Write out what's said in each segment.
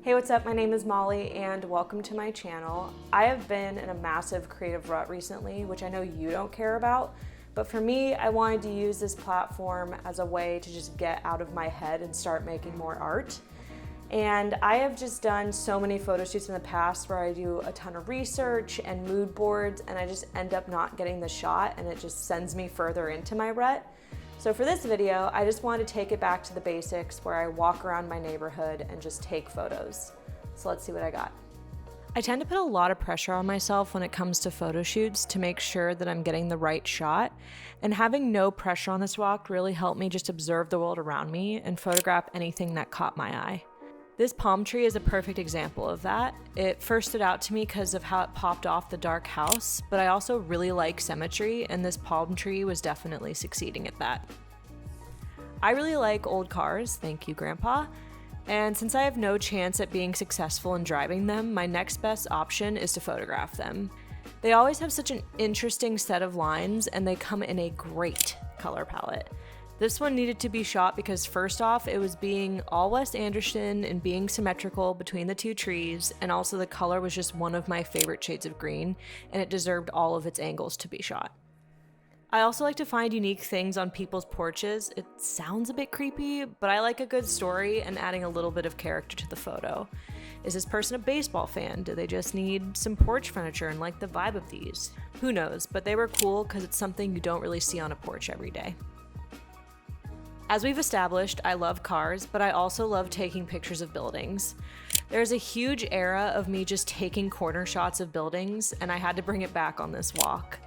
Hey, what's up? My name is Molly and welcome to my channel. I have been in a massive creative rut recently, which I know you don't care about, but for me, I wanted to use this platform as a way to just get out of my head and start making more art. And I have just done so many photo shoots in the past where I do a ton of research and mood boards and I just end up not getting the shot and it just sends me further into my rut. So for this video, I just wanted to take it back to the basics where I walk around my neighborhood and just take photos. So let's see what I got. I tend to put a lot of pressure on myself when it comes to photo shoots to make sure that I'm getting the right shot. And having no pressure on this walk really helped me just observe the world around me and photograph anything that caught my eye. This palm tree is a perfect example of that. It first stood out to me because of how it popped off the dark house, but I also really like symmetry, and this palm tree was definitely succeeding at that. I really like old cars, thank you, Grandpa. And since I have no chance at being successful in driving them, my next best option is to photograph them. They always have such an interesting set of lines, and they come in a great color palette. This one needed to be shot because first off, it was being all Wes Anderson and being symmetrical between the two trees, and also the color was just one of my favorite shades of green, and it deserved all of its angles to be shot. I also like to find unique things on people's porches. It sounds a bit creepy, but I like a good story and adding a little bit of character to the photo. Is this person a baseball fan? Do they just need some porch furniture and like the vibe of these? Who knows, but they were cool because it's something you don't really see on a porch every day. As we've established, I love cars, but I also love taking pictures of buildings. There's a huge era of me just taking corner shots of buildings, and I had to bring it back on this walk.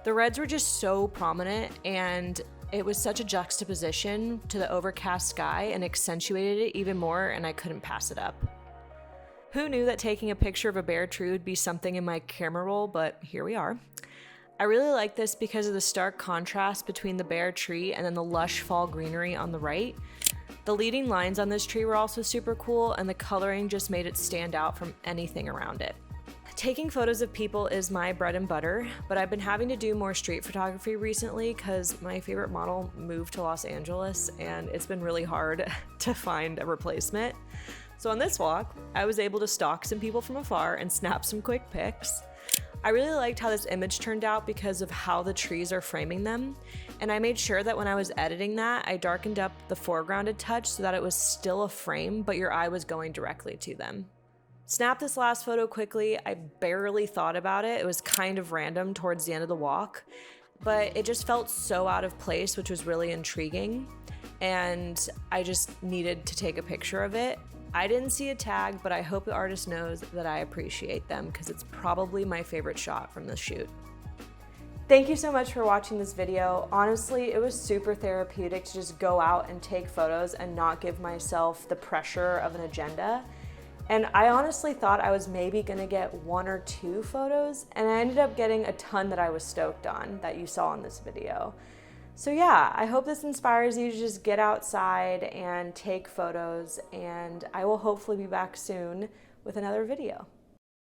The reds were just so prominent, and it was such a juxtaposition to the overcast sky and accentuated it even more, and I couldn't pass it up. Who knew that taking a picture of a bare tree would be something in my camera roll, but here we are. I really like this because of the stark contrast between the bare tree and then the lush fall greenery on the right. The leading lines on this tree were also super cool, and the coloring just made it stand out from anything around it. Taking photos of people is my bread and butter, but I've been having to do more street photography recently because my favorite model moved to Los Angeles and it's been really hard to find a replacement. So on this walk, I was able to stalk some people from afar and snap some quick pics. I really liked how this image turned out because of how the trees are framing them, and I made sure that when I was editing that, I darkened up the foreground a touch so that it was still a frame, but your eye was going directly to them. Snap this last photo quickly. I barely thought about it. It was kind of random towards the end of the walk, but it just felt so out of place, which was really intriguing, and I just needed to take a picture of it. I didn't see a tag, but I hope the artist knows that I appreciate them because it's probably my favorite shot from this shoot. Thank you so much for watching this video. Honestly, it was super therapeutic to just go out and take photos and not give myself the pressure of an agenda. And I honestly thought I was maybe gonna get 1 or 2 photos, and I ended up getting a ton that I was stoked on that you saw in this video. So yeah, I hope this inspires you to just get outside and take photos, and I will hopefully be back soon with another video.